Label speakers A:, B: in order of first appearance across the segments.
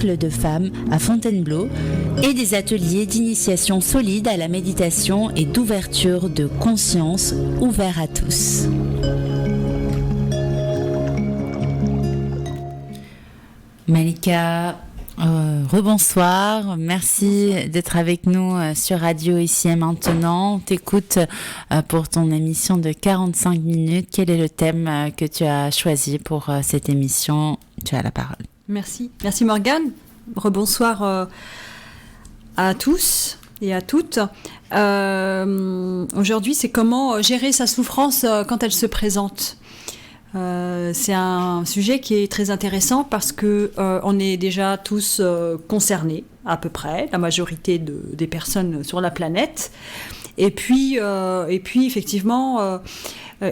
A: cercles de femmes à Fontainebleau et des ateliers d'initiation solide à la méditation et d'ouverture de conscience ouverts à tous. Malika, rebonsoir, merci d'être avec nous sur Radio Ici et Maintenant. On t'écoute pour ton émission de 45 minutes. Quel est le thème que tu as choisi pour cette émission? Tu as la parole.
B: Merci Morgane. Rebonsoir à tous et à toutes. Aujourd'hui, c'est comment gérer sa souffrance quand elle se présente. C'est un sujet qui est très intéressant parce que on est déjà tous concernés, à peu près, la majorité des personnes sur la planète. Et puis effectivement,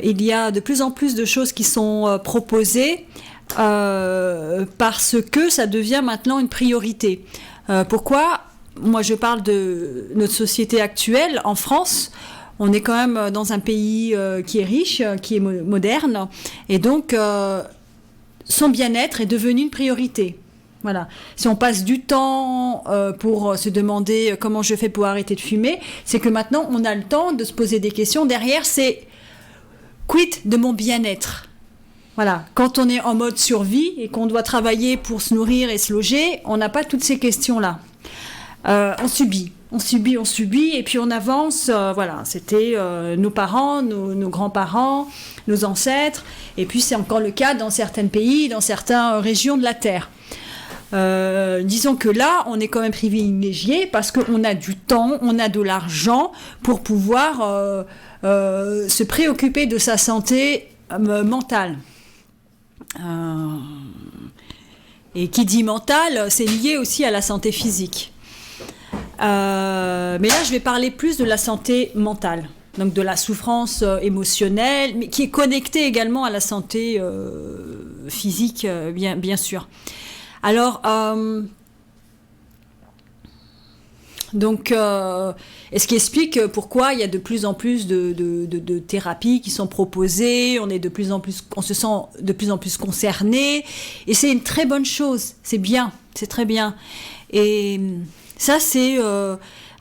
B: il y a de plus en plus de choses qui sont proposées parce que ça devient maintenant une priorité. Pourquoi ? Moi, je parle de notre société actuelle en France. On est quand même dans un pays qui est riche, qui est moderne, et donc son bien-être est devenu une priorité. Voilà. Si on passe du temps pour se demander comment je fais pour arrêter de fumer, c'est que maintenant on a le temps de se poser des questions. Derrière, c'est quid de mon bien-être ? Voilà. Quand on est en mode survie et qu'on doit travailler pour se nourrir et se loger, on n'a pas toutes ces questions-là. On subit, et puis on avance. Voilà, c'était nos parents, nos grands-parents, nos ancêtres, et puis c'est encore le cas dans certains pays, dans certaines régions de la Terre. Disons que là, on est quand même privilégié parce qu'on a du temps, on a de l'argent pour pouvoir se préoccuper de sa santé mentale. Et qui dit mentale, c'est lié aussi à la santé physique. Mais là, je vais parler plus de la santé mentale, donc de la souffrance émotionnelle, mais qui est connectée également à la santé physique, bien sûr. Alors, et ce qui explique pourquoi il y a de plus en plus de thérapies qui sont proposées, on se sent de plus en plus concerné, et c'est une très bonne chose, c'est bien, c'est très bien. Et ça, c'est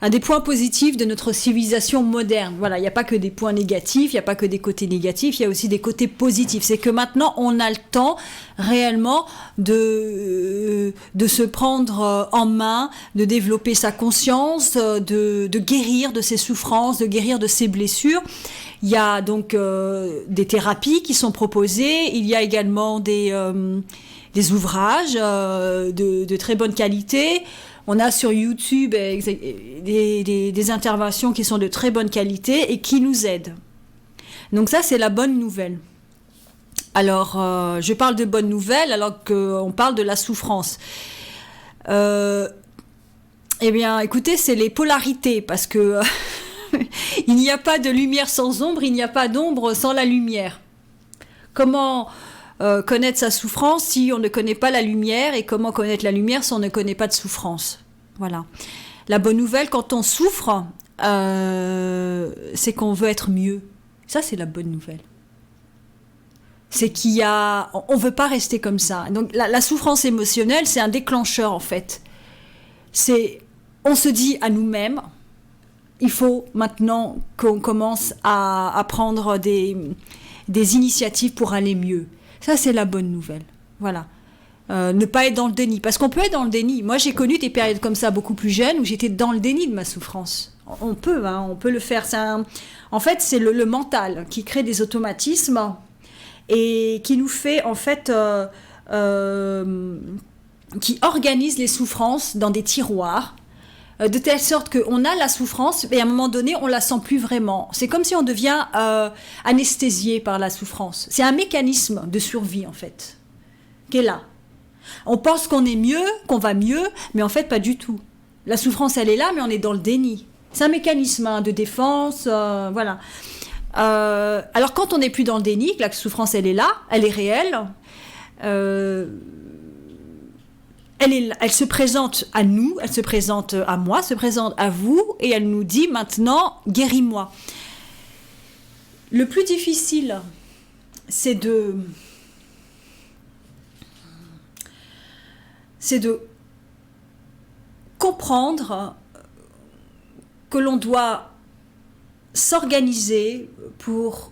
B: un des points positifs de notre civilisation moderne. Voilà, il n'y a pas que des points négatifs, il n'y a pas que des côtés négatifs, il y a aussi des côtés positifs. C'est que maintenant, on a le temps réellement de se prendre en main, de développer sa conscience, de guérir de ses souffrances, de guérir de ses blessures. Il y a donc des thérapies qui sont proposées, il y a également des ouvrages de très bonne qualité. On a sur YouTube des interventions qui sont de très bonne qualité et qui nous aident. Donc ça, c'est la bonne nouvelle. Alors, je parle de bonne nouvelle alors qu'on parle de la souffrance. Eh bien, écoutez, c'est les polarités, parce que il n'y a pas de lumière sans ombre, il n'y a pas d'ombre sans la lumière. Comment connaître sa souffrance si on ne connaît pas la lumière, et comment connaître la lumière si on ne connaît pas de souffrance. Voilà. La bonne nouvelle, quand on souffre, c'est qu'on veut être mieux. Ça, c'est la bonne nouvelle. C'est on veut pas rester comme ça. Donc la souffrance émotionnelle, c'est un déclencheur en fait. On se dit à nous-mêmes, il faut maintenant qu'on commence à prendre des initiatives pour aller mieux. Ça, c'est la bonne nouvelle. Voilà. Ne pas être dans le déni. Parce qu'on peut être dans le déni. Moi, j'ai connu des périodes comme ça beaucoup plus jeunes où j'étais dans le déni de ma souffrance. On peut le faire. En fait, c'est le mental qui crée des automatismes et qui nous fait, en fait, qui organise les souffrances dans des tiroirs, de telle sorte qu'on a la souffrance, et à un moment donné, on la sent plus vraiment. C'est comme si on devient anesthésié par la souffrance. C'est un mécanisme de survie, en fait, qui est là. On pense qu'on est mieux, qu'on va mieux, mais en fait, pas du tout. La souffrance, elle est là, mais on est dans le déni. C'est un mécanisme de défense, voilà. Alors, quand on n'est plus dans le déni, que la souffrance, elle est là, elle est réelle, elle se présente à nous, elle se présente à moi, se présente à vous, et elle nous dit maintenant, guéris-moi. Le plus difficile, c'est de comprendre que l'on doit s'organiser pour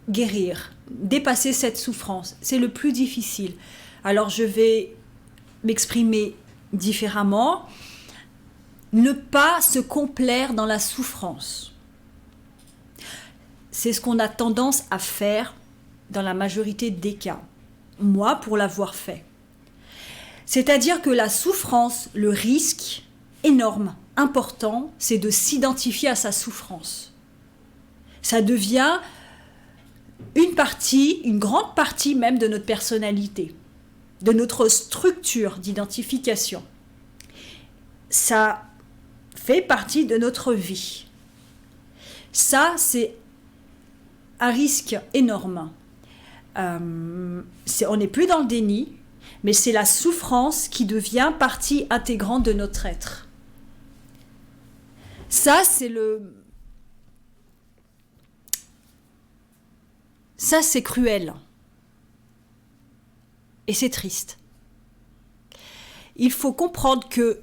B: guérir, dépasser cette souffrance. C'est le plus difficile. Alors je vais m'exprimer différemment. Ne pas se complaire dans la souffrance. C'est ce qu'on a tendance à faire dans la majorité des cas. Moi, pour l'avoir fait. C'est-à-dire que la souffrance, le risque énorme, important, c'est de s'identifier à sa souffrance. Ça devient une grande partie même de notre personnalité, de notre structure d'identification. Ça fait partie de notre vie. Ça, c'est un risque énorme. On n'est plus dans le déni, mais c'est la souffrance qui devient partie intégrante de notre être. Ça, c'est cruel. Et c'est triste. Il faut comprendre que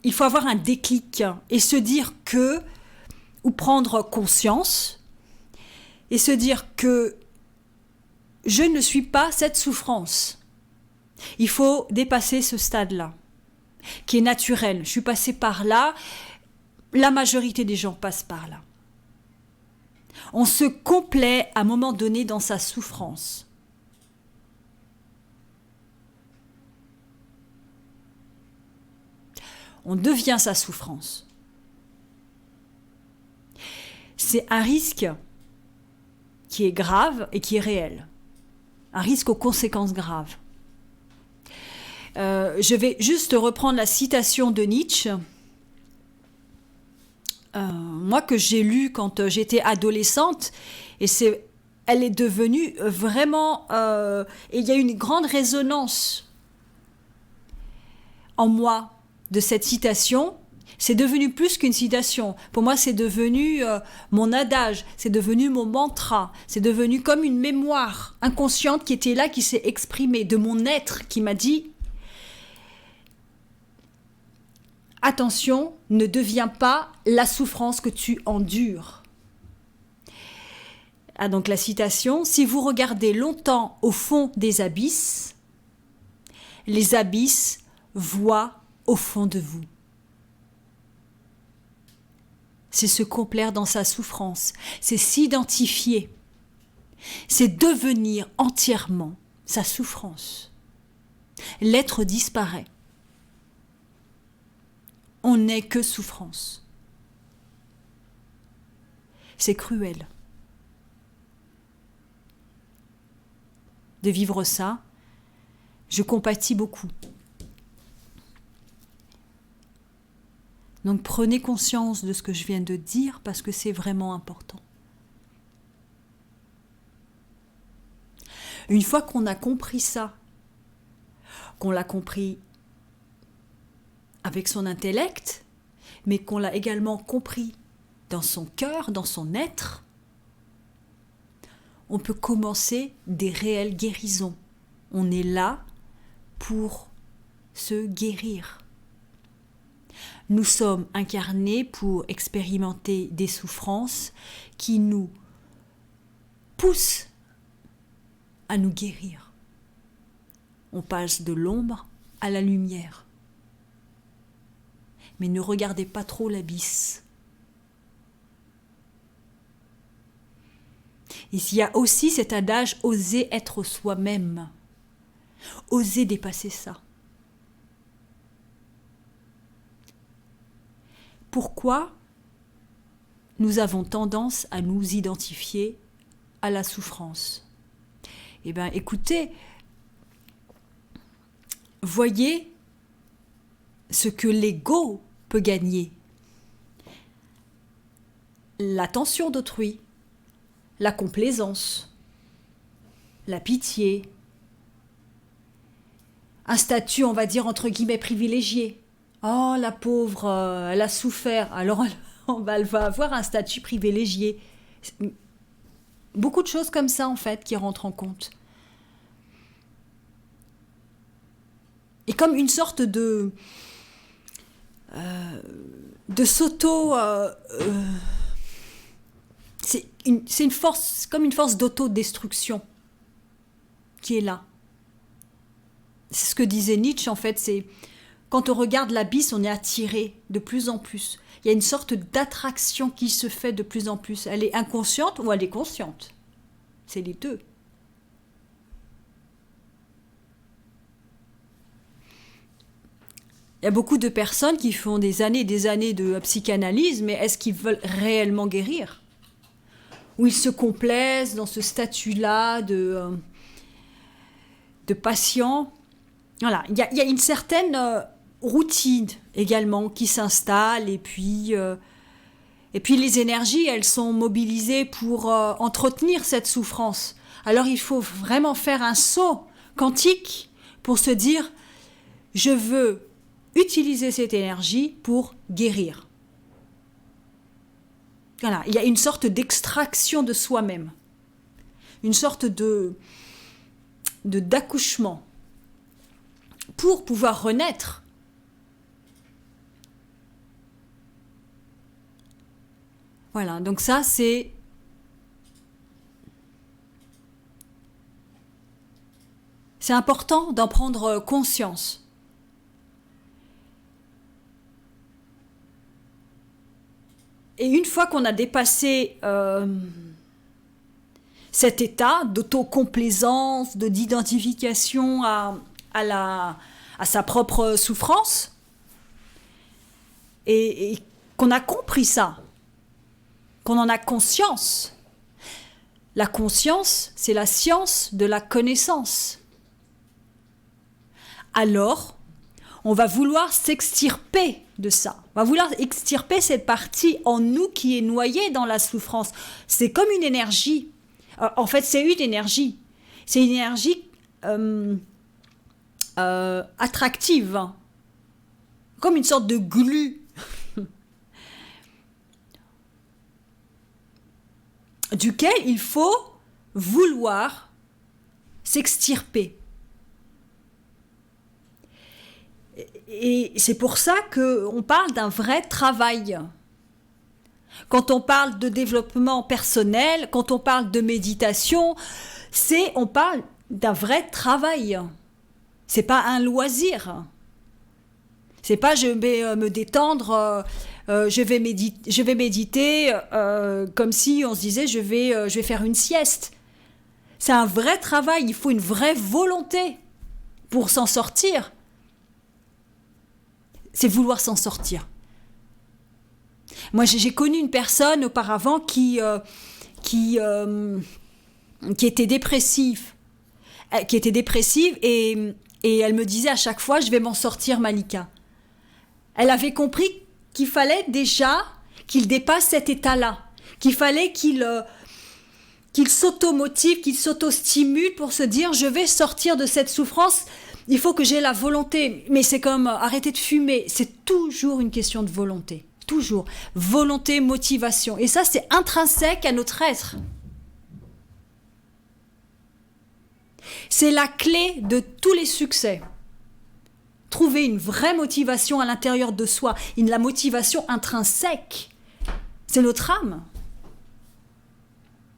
B: il faut avoir un déclic et se dire que, ou prendre conscience, et se dire que je ne suis pas cette souffrance. Il faut dépasser ce stade-là, qui est naturel. Je suis passée par là, la majorité des gens passent par là. On se complaît à un moment donné dans sa souffrance. On devient sa souffrance. C'est un risque qui est grave et qui est réel. Un risque aux conséquences graves. Je vais juste reprendre la citation de Nietzsche. Moi, que j'ai lue quand j'étais adolescente, et elle est devenue vraiment... et il y a une grande résonance en moi de cette citation. C'est devenu plus qu'une citation. Pour moi, c'est devenu mon adage, c'est devenu mon mantra, c'est devenu comme une mémoire inconsciente qui était là, qui s'est exprimée, de mon être, qui m'a dit « Attention, ne deviens pas la souffrance que tu endures. » Ah, donc la citation, « Si vous regardez longtemps au fond des abysses, les abysses voient au fond de vous. » C'est se complaire dans sa souffrance, c'est s'identifier, c'est devenir entièrement sa souffrance. L'être disparaît. On n'est que souffrance. C'est cruel de vivre ça. Je compatis beaucoup. Donc prenez conscience de ce que je viens de dire parce que c'est vraiment important. Une fois qu'on a compris ça, qu'on l'a compris avec son intellect, mais qu'on l'a également compris dans son cœur, dans son être, on peut commencer des réelles guérisons. On est là pour se guérir. Nous sommes incarnés pour expérimenter des souffrances qui nous poussent à nous guérir. On passe de l'ombre à la lumière. Mais ne regardez pas trop l'abysse. Il y a aussi cet adage « oser être soi-même ». Oser dépasser ça. Pourquoi nous avons tendance à nous identifier à la souffrance? Eh bien, écoutez, voyez ce que l'ego peut gagner. L'attention d'autrui, la complaisance, la pitié, un statut, on va dire, entre guillemets, privilégié. Oh, la pauvre, elle a souffert, alors elle va avoir un statut privilégié. Beaucoup de choses comme ça, en fait, qui rentrent en compte. Et comme une sorte de de s'auto... c'est une force, comme une force d'autodestruction qui est là. C'est ce que disait Nietzsche, en fait, c'est quand on regarde l'abysse, on est attiré de plus en plus. Il y a une sorte d'attraction qui se fait de plus en plus. Elle est inconsciente ou elle est consciente. C'est les deux. Il y a beaucoup de personnes qui font des années et des années de psychanalyse, mais est-ce qu'ils veulent réellement guérir ? Ou ils se complaisent dans ce statut-là de patient. Voilà, il y a une certaine routine également qui s'installe, et puis les énergies, elles sont mobilisées pour entretenir cette souffrance. Alors il faut vraiment faire un saut quantique pour se dire, je veux utiliser cette énergie pour guérir. Voilà, il y a une sorte d'extraction de soi-même, une sorte d'accouchement pour pouvoir renaître. Voilà, donc ça c'est important d'en prendre conscience. Et une fois qu'on a dépassé cet état d'autocomplaisance, d'identification à sa propre souffrance, et qu'on a compris ça, qu'on en a conscience. La conscience, c'est la science de la connaissance. Alors, on va vouloir s'extirper de ça. On va vouloir extirper cette partie en nous qui est noyée dans la souffrance. C'est comme une énergie. En fait, c'est une énergie. C'est une énergie attractive. Comme une sorte de glu. Duquel il faut vouloir s'extirper. Et c'est pour ça qu'on parle d'un vrai travail. Quand on parle de développement personnel, quand on parle de méditation, on parle d'un vrai travail. C'est pas un loisir. C'est pas je vais me détendre, je vais méditer comme si on se disait je vais faire une sieste. C'est un vrai travail, il faut une vraie volonté pour s'en sortir. C'est vouloir s'en sortir. Moi, j'ai connu une personne auparavant qui était dépressive. Et elle me disait à chaque fois, je vais m'en sortir, Malika. Elle avait compris qu'il fallait déjà qu'il dépasse cet état-là, qu'il fallait qu'il s'automotive, qu'il s'autostimule pour se dire, je vais sortir de cette souffrance. Il faut que j'ai la volonté, mais c'est comme arrêter de fumer. C'est toujours une question de volonté. Toujours. Volonté, motivation. Et ça, c'est intrinsèque à notre être. C'est la clé de tous les succès. Trouver une vraie motivation à l'intérieur de soi. La motivation intrinsèque. C'est notre âme.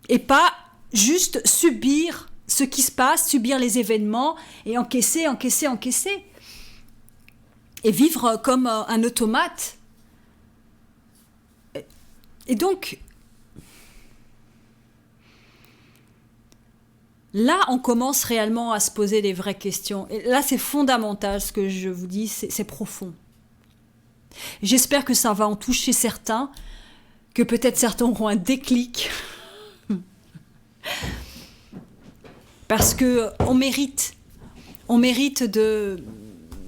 B: Et pas juste subir ce qui se passe, subir les événements et encaisser. Et vivre comme un automate. Et donc, là, on commence réellement à se poser des vraies questions. Et là, c'est fondamental ce que je vous dis, c'est profond. J'espère que ça va en toucher certains, que peut-être certains auront un déclic. Parce qu'on mérite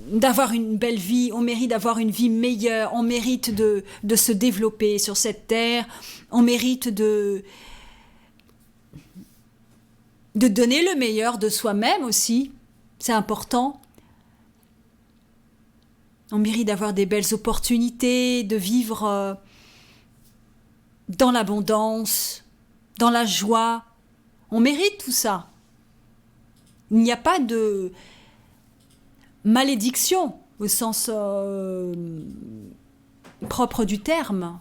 B: d'avoir une belle vie, on mérite d'avoir une vie meilleure, on mérite de se développer sur cette terre, on mérite de donner le meilleur de soi-même aussi, c'est important. On mérite d'avoir des belles opportunités, de vivre dans l'abondance, dans la joie. On mérite tout ça. Il n'y a pas de malédiction au sens propre du terme.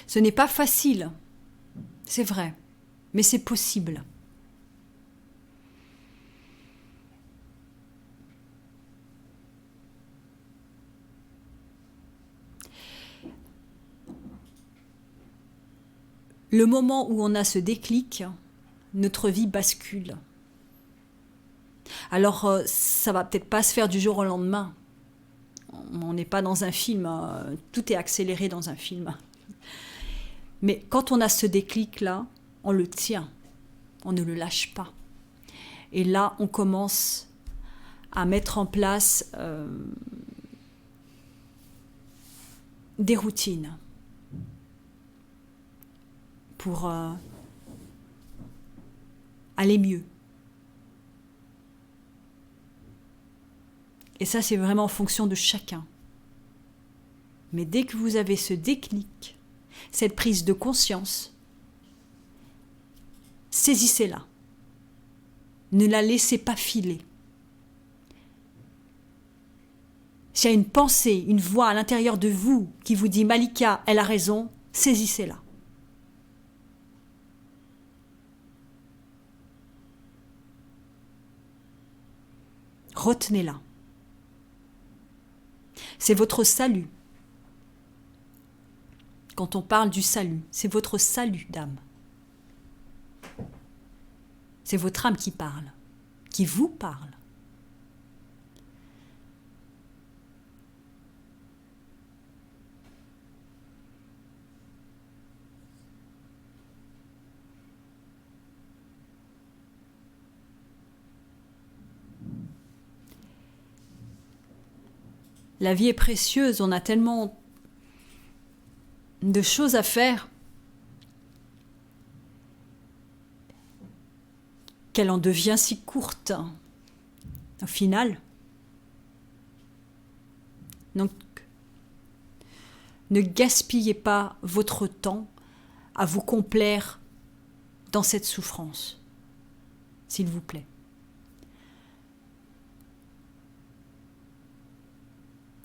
B: Ce n'est pas facile, c'est vrai, mais c'est possible. Le moment où on a ce déclic, notre vie bascule. Alors, ça va peut-être pas se faire du jour au lendemain. On n'est pas dans un film, tout est accéléré dans un film. Mais quand on a ce déclic-là, on le tient, on ne le lâche pas. Et là, on commence à mettre en place des routines pour aller mieux. Et ça, c'est vraiment en fonction de chacun. Mais dès que vous avez ce déclic, cette prise de conscience, saisissez-la. Ne la laissez pas filer. S'il y a une pensée, une voix à l'intérieur de vous qui vous dit « Malika, elle a raison », saisissez-la. Retenez-la. C'est votre salut. Quand on parle du salut, c'est votre salut d'âme. C'est votre âme qui parle, qui vous parle. La vie est précieuse, on a tellement de choses à faire qu'elle en devient si courte au final. Donc, ne gaspillez pas votre temps à vous complaire dans cette souffrance, s'il vous plaît.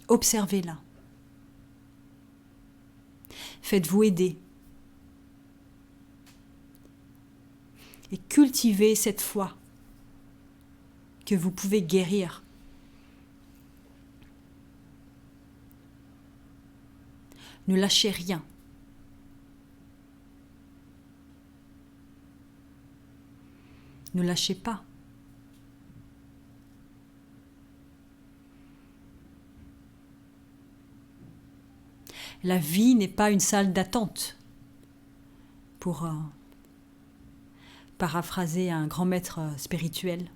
B: Observez-la. Faites-vous aider. Et cultivez cette foi que vous pouvez guérir. Ne lâchez rien. Ne lâchez pas. La vie n'est pas une salle d'attente, pour paraphraser un grand maître spirituel.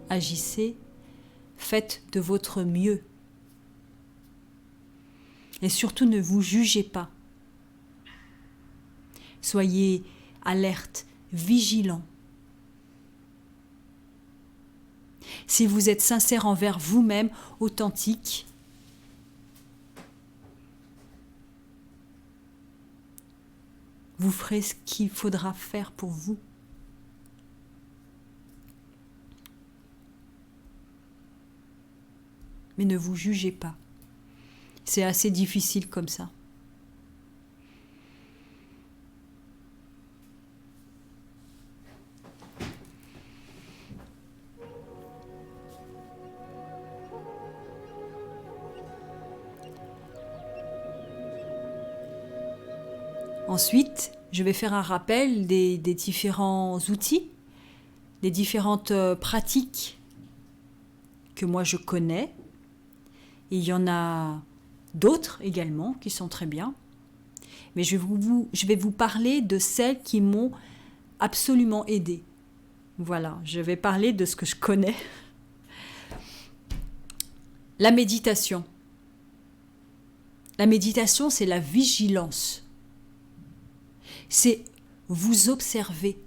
B: Agissez, faites de votre mieux. Et surtout, ne vous jugez pas. Soyez alerte, vigilant. Si vous êtes sincère envers vous-même, authentique, vous ferez ce qu'il faudra faire pour vous. Mais ne vous jugez pas. C'est assez difficile comme ça. Ensuite, je vais faire un rappel des différents outils, des différentes pratiques que moi je connais. Et il y en a d'autres également qui sont très bien. Mais je vais vous parler de celles qui m'ont absolument aidée. Voilà, je vais parler de ce que je connais. La méditation. La méditation, c'est la vigilance. C'est vous observer.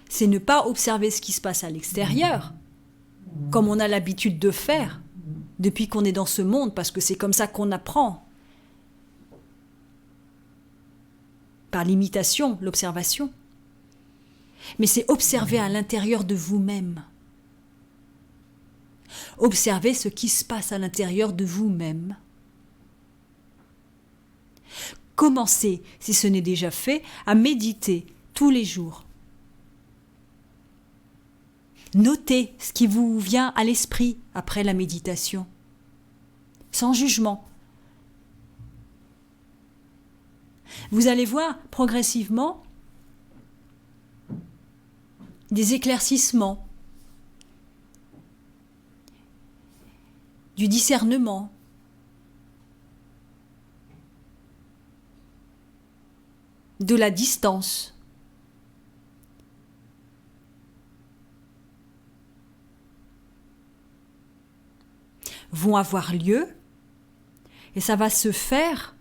B: C'est ne pas observer ce qui se passe à l'extérieur, comme on a l'habitude de faire depuis qu'on est dans ce monde, parce que c'est comme ça qu'on apprend. par l'imitation, l'observation. Mais c'est observer à l'intérieur de vous-même. Observez ce qui se passe à l'intérieur de vous-même. Commencez, si ce n'est déjà fait, à méditer tous les jours. Notez ce qui vous vient à l'esprit après la méditation, sans jugement. Vous allez voir progressivement des éclaircissements, du discernement, de la distance. Vont avoir lieu et ça va se faire,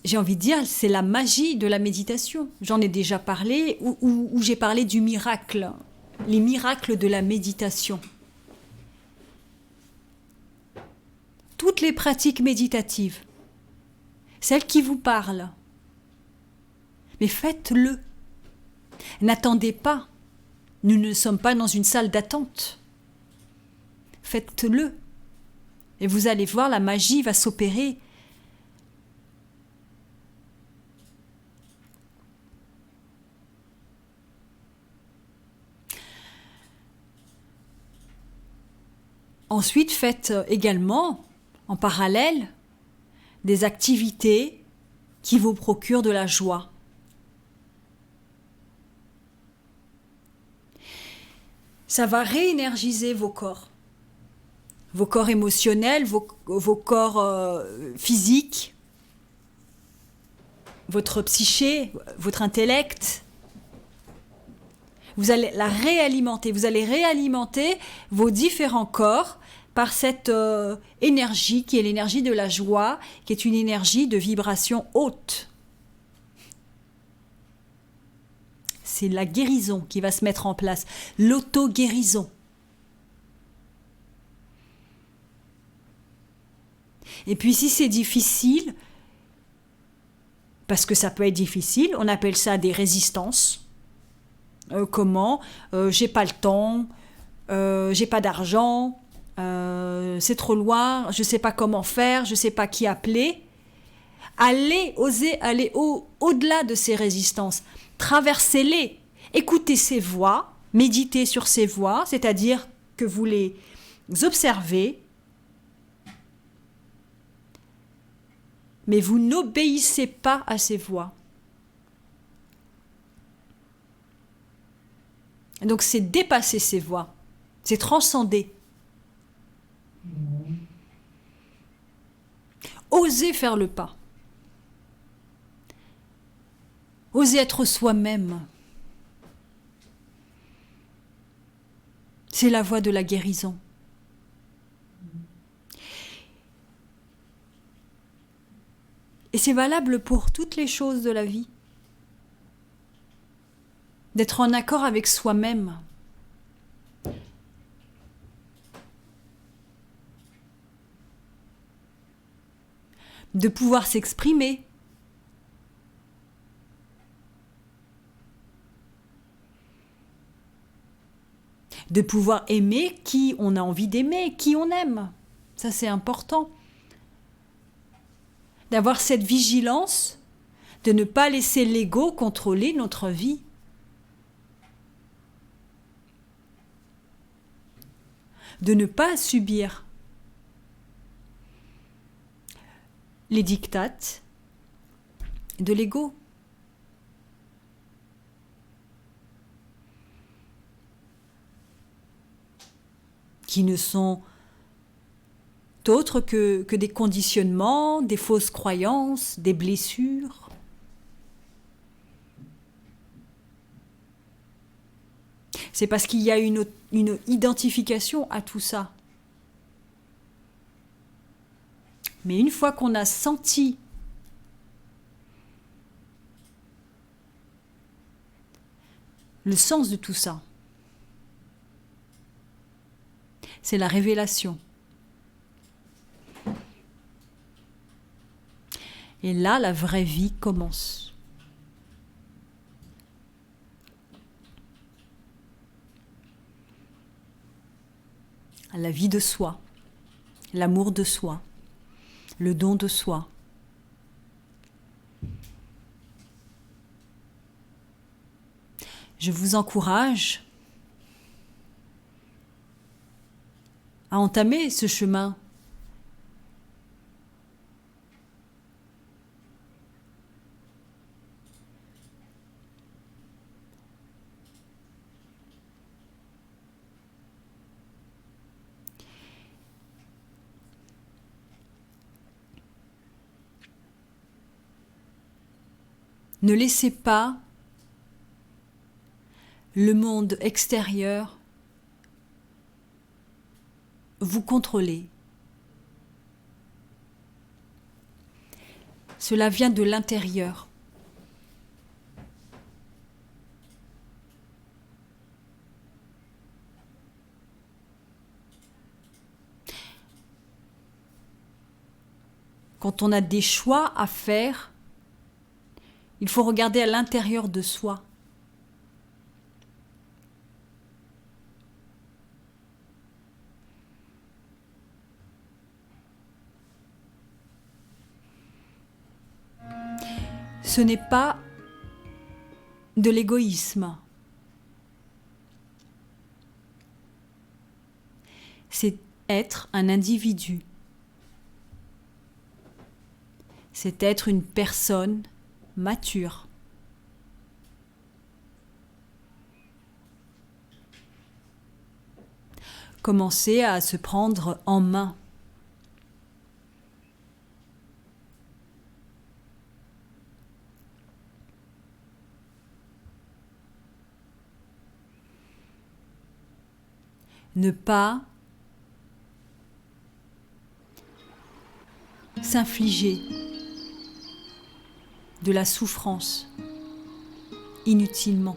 B: j'ai envie de dire, c'est la magie de la méditation. J'en ai déjà parlé, où j'ai parlé du miracle, les miracles de la méditation. Toutes les pratiques méditatives, celles qui vous parlent, mais faites-le. N'attendez pas, nous ne sommes pas dans une salle d'attente. Faites-le. Et vous allez voir, la magie va s'opérer. Ensuite, faites également, en parallèle, des activités qui vous procurent de la joie. Ça va réénergiser vos corps émotionnels, vos corps physiques, votre psyché, votre intellect. Vous allez la réalimenter, vous allez réalimenter vos différents corps par cette énergie qui est l'énergie de la joie, qui est une énergie de vibration haute. C'est la guérison qui va se mettre en place, l'auto-guérison. Et puis si c'est difficile, parce que ça peut être difficile, on appelle ça des résistances. Comment j'ai pas le temps, j'ai pas d'argent, c'est trop loin, je sais pas comment faire, je sais pas qui appeler. Osez aller au-delà de ces résistances. Traversez-les, écoutez ces voix, méditez sur ces voix, c'est-à-dire que vous les observez, mais vous n'obéissez pas à ces voix. Donc c'est dépasser ces voix, c'est transcender. Osez faire le pas. Osez être soi-même. C'est la voie de la guérison. Et c'est valable pour toutes les choses de la vie. D'être en accord avec soi-même. De pouvoir s'exprimer. De pouvoir aimer qui on a envie d'aimer, qui on aime. Ça, c'est important. D'avoir cette vigilance, de ne pas laisser l'ego contrôler notre vie. De ne pas subir les dictates de l'ego. Qui ne sont autres que des conditionnements, des fausses croyances, des blessures. C'est parce qu'il y a une identification à tout ça. Mais une fois qu'on a senti le sens de tout ça, c'est la révélation. Et là, la vraie vie commence. La vie de soi, l'amour de soi, le don de soi. Je vous encourage à entamer ce chemin. Ne laissez pas le monde extérieur vous contrôler. Cela vient de l'intérieur. Quand on a des choix à faire, il faut regarder à l'intérieur de soi. Ce n'est pas de l'égoïsme. C'est être un individu. C'est être une personne mature. Commencer à se prendre en main. Ne pas s'infliger de la souffrance inutilement.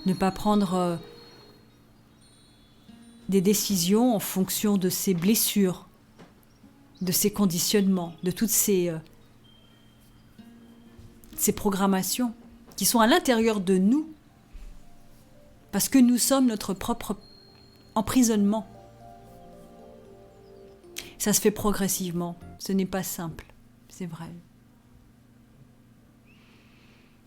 B: Ne pas prendre des décisions en fonction de ses blessures, de ses conditionnements, de toutes ces programmations qui sont à l'intérieur de nous, parce que nous sommes notre propre emprisonnement. Ça se fait progressivement, ce n'est pas simple, c'est vrai.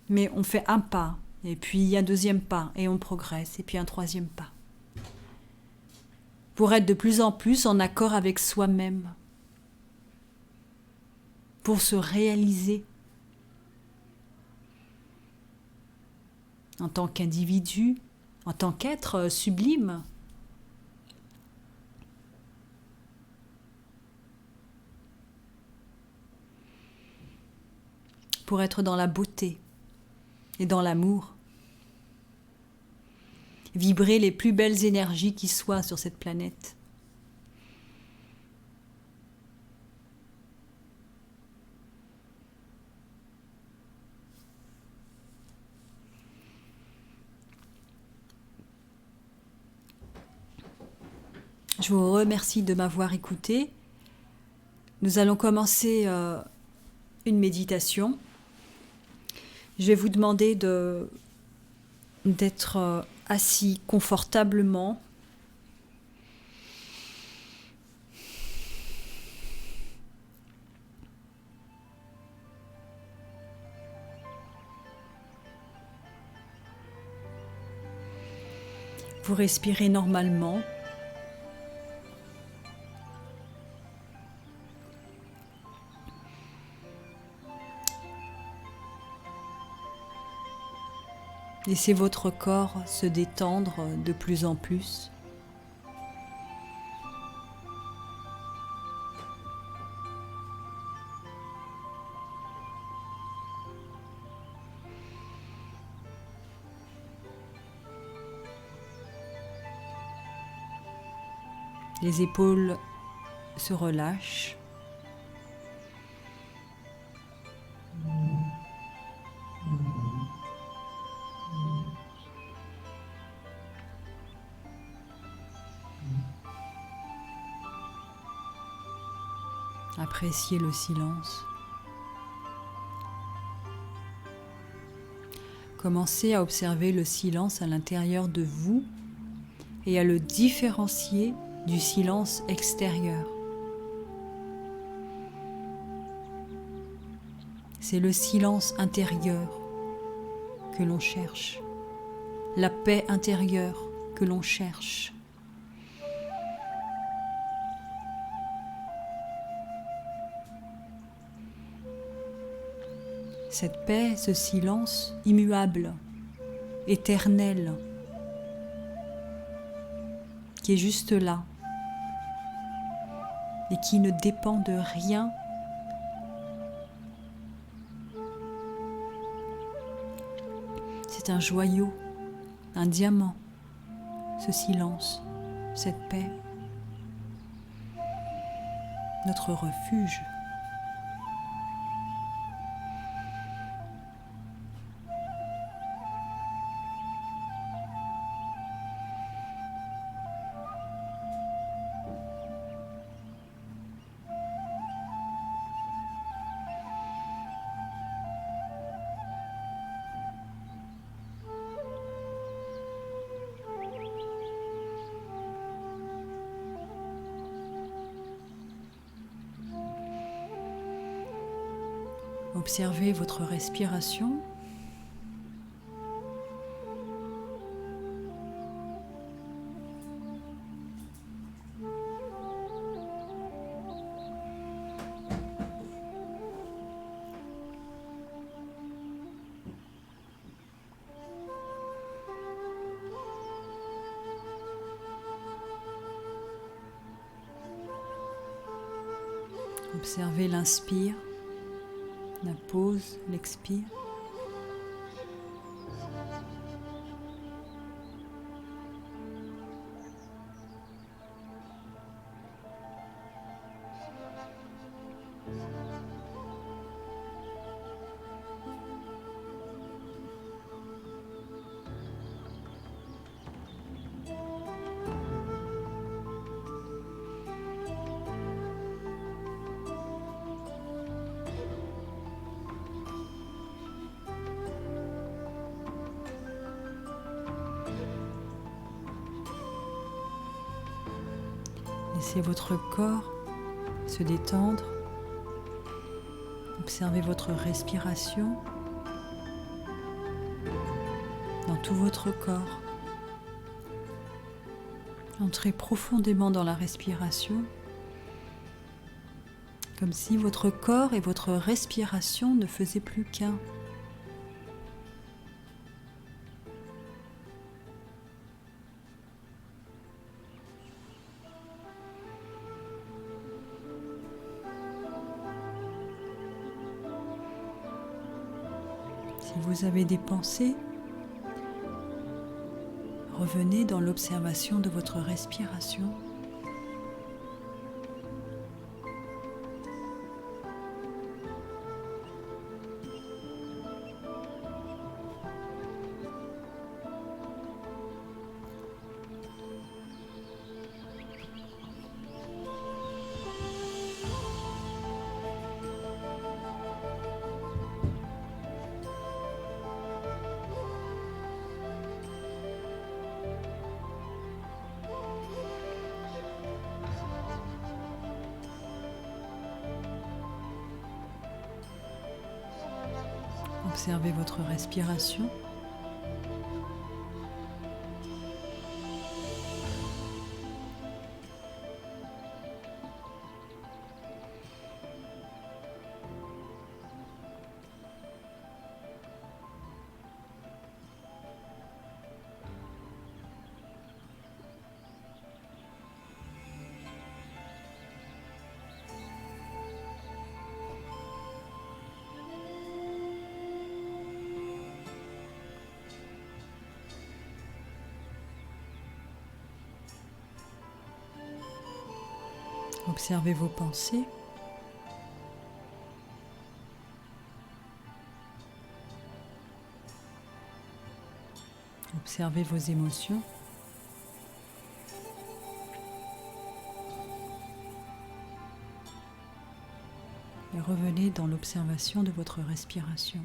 B: Mais on fait un pas, et puis un deuxième pas, et on progresse, et puis un troisième pas. Pour être de plus en plus en accord avec soi-même, pour se réaliser en tant qu'individu, en tant qu'être sublime. Pour être dans la beauté et dans l'amour. Vibrer les plus belles énergies qui soient sur cette planète. Je vous remercie de m'avoir écouté. Nous allons commencer une méditation. Je vais vous demander d'être assis confortablement. Vous respirez normalement. Laissez votre corps se détendre de plus en plus. Les épaules se relâchent. Appréciez le silence. Commencez à observer le silence à l'intérieur de vous et à le différencier du silence extérieur. C'est le silence intérieur que l'on cherche, la paix intérieure que l'on cherche. Cette paix, ce silence immuable, éternel, qui est juste là et qui ne dépend de rien. C'est un joyau, un diamant, ce silence, cette paix, notre refuge. Observez votre respiration. Observez l'inspire. La pause, l'expire. Laissez votre corps se détendre. Observez votre respiration dans tout votre corps. Entrez profondément dans la respiration, comme si votre corps et votre respiration ne faisaient plus qu'un. Si vous avez des pensées, revenez dans l'observation de votre respiration. Observez votre respiration. Observez vos pensées. Observez vos émotions. Et revenez dans l'observation de votre respiration.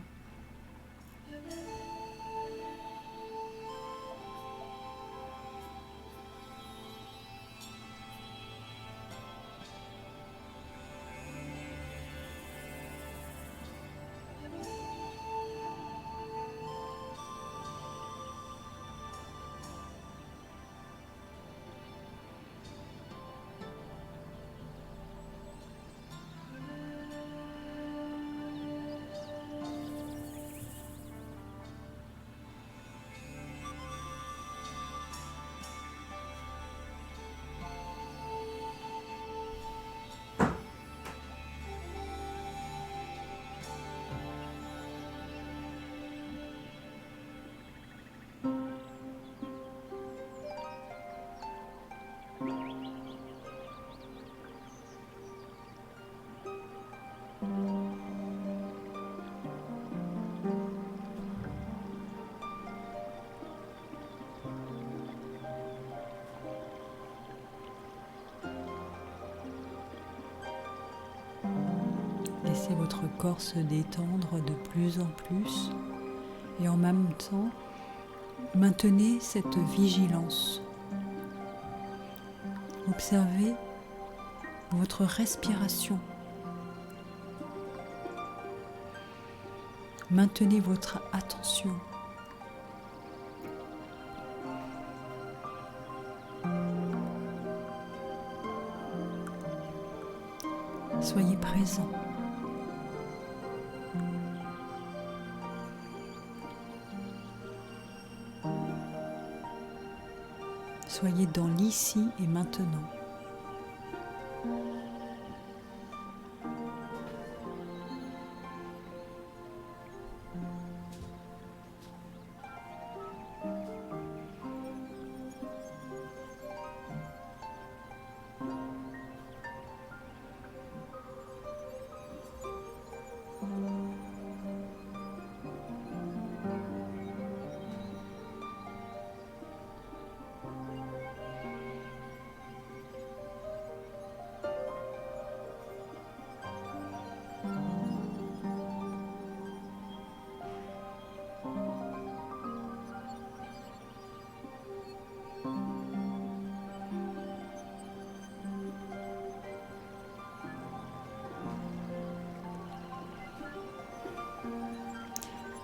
B: Laissez votre corps se détendre de plus en plus et en même temps, maintenez cette vigilance. Observez votre respiration. Maintenez votre attention. Soyez présent. Soyez dans l'ici et maintenant.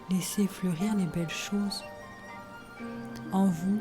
B: Laissez fleurir les belles choses en vous.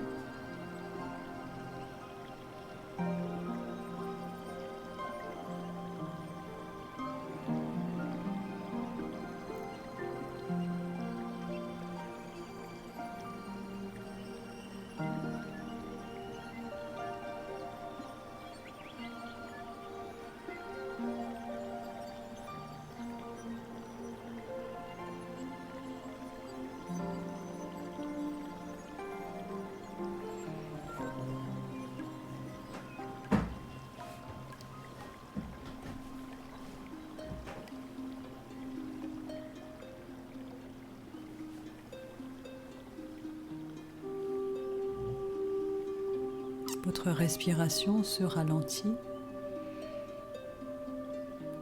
B: Votre respiration se ralentit.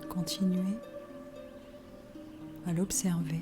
B: Continuez à l'observer.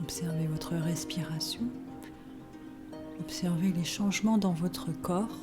B: Observez votre respiration. Observez les changements dans votre corps.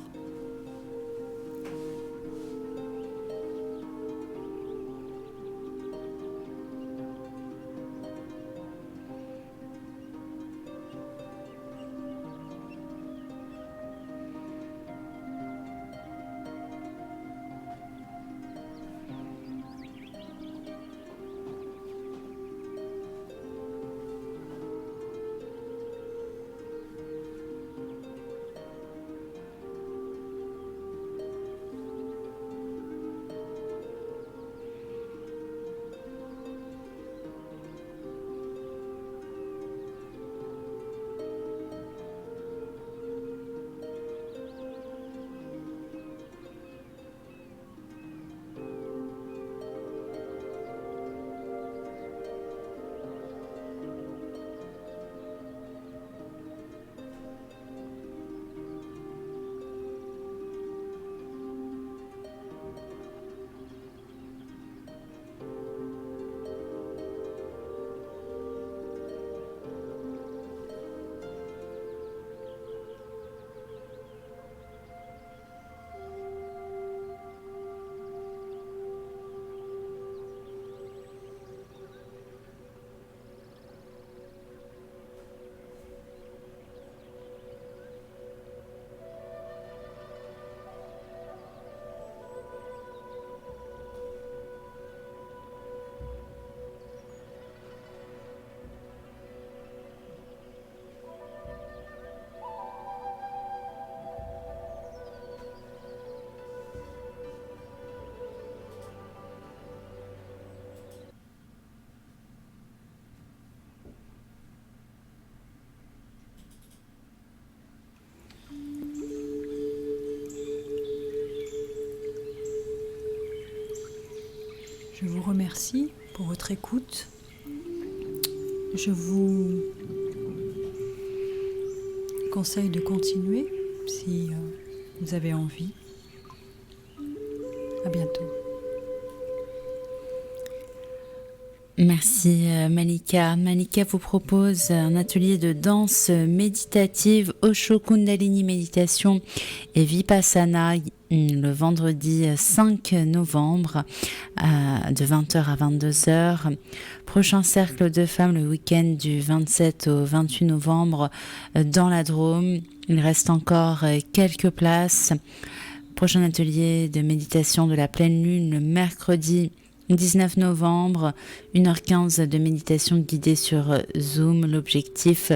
B: Je vous remercie pour votre écoute. Je vous conseille de continuer si vous avez envie. À bientôt.
A: Merci Malika. Malika vous propose un atelier de danse méditative, Osho Kundalini Méditation et Vipassana le vendredi 5 novembre de 20h à 22h. Prochain cercle de femmes le week-end du 27 au 28 novembre dans la Drôme. Il reste encore quelques places. Prochain atelier de méditation de la pleine lune le mercredi 19 novembre, 1h15 de méditation guidée sur Zoom. L'objectif,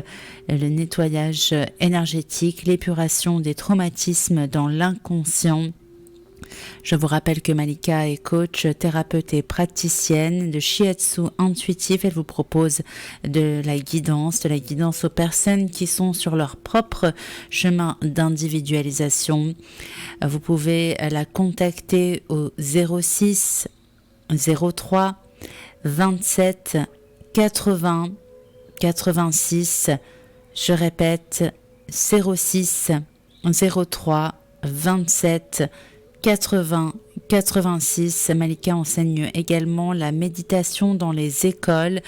A: le nettoyage énergétique, l'épuration des traumatismes dans l'inconscient. Je vous rappelle que Malika est coach, thérapeute et praticienne de Shiatsu intuitif. Elle vous propose de la guidance aux personnes qui sont sur leur propre chemin d'individualisation. Vous pouvez la contacter au 06 03 27 80 86. Je répète, 06 03 27 80 86. Malika enseigne également la méditation dans les écoles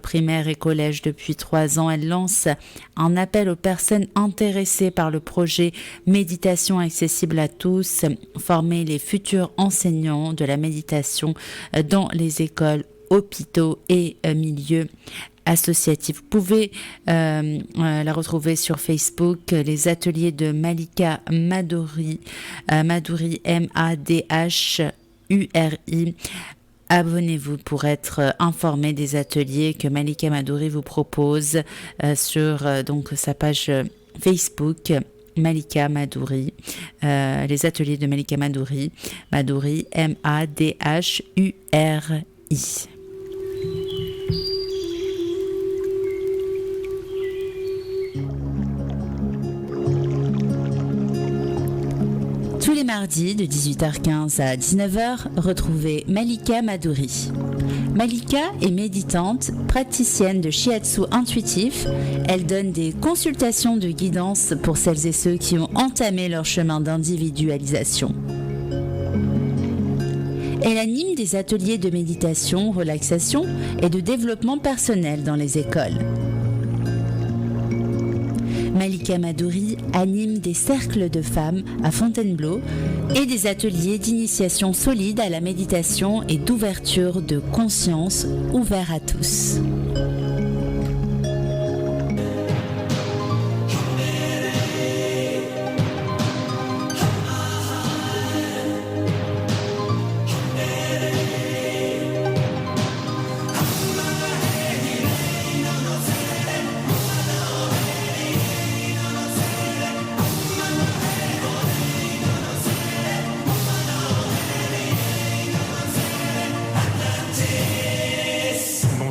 A: primaires et collèges depuis 3 ans. Elle lance un appel aux personnes intéressées par le projet Méditation accessible à tous, former les futurs enseignants de la méditation dans les écoles, hôpitaux et milieux associatifs. Vous pouvez la retrouver sur Facebook, les ateliers de Malika Madhuri, Madhuri M-A-D-H-U-R-I. Abonnez-vous pour être informé des ateliers que Malika Madhuri vous propose sur donc sa page Facebook. Malika Madhuri, les ateliers de Malika Madhuri, Madhuri M-A-D-H-U-R-I. Tous les mardis de 18h15 à 19h, retrouvez Malika Madhuri. Malika est méditante, praticienne de Shiatsu intuitif. Elle donne des consultations de guidance pour celles et ceux qui ont entamé leur chemin d'individualisation. Elle anime des ateliers de méditation, relaxation et de développement personnel dans les écoles. Malika Madouri anime des cercles de femmes à Fontainebleau et des ateliers d'initiation solide à la méditation et d'ouverture de conscience ouverts à tous.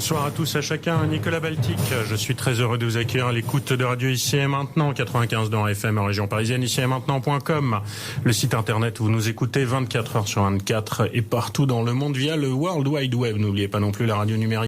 C: Bonsoir à tous, à chacun, Nicolas Baltic. Je suis très heureux de vous accueillir à l'écoute de Radio Ici et Maintenant, 95 dans FM en région parisienne, ici et maintenant.com. Le site internet où vous nous écoutez 24 heures sur 24 et partout dans le monde via le World Wide Web. N'oubliez pas non plus la radio numérique.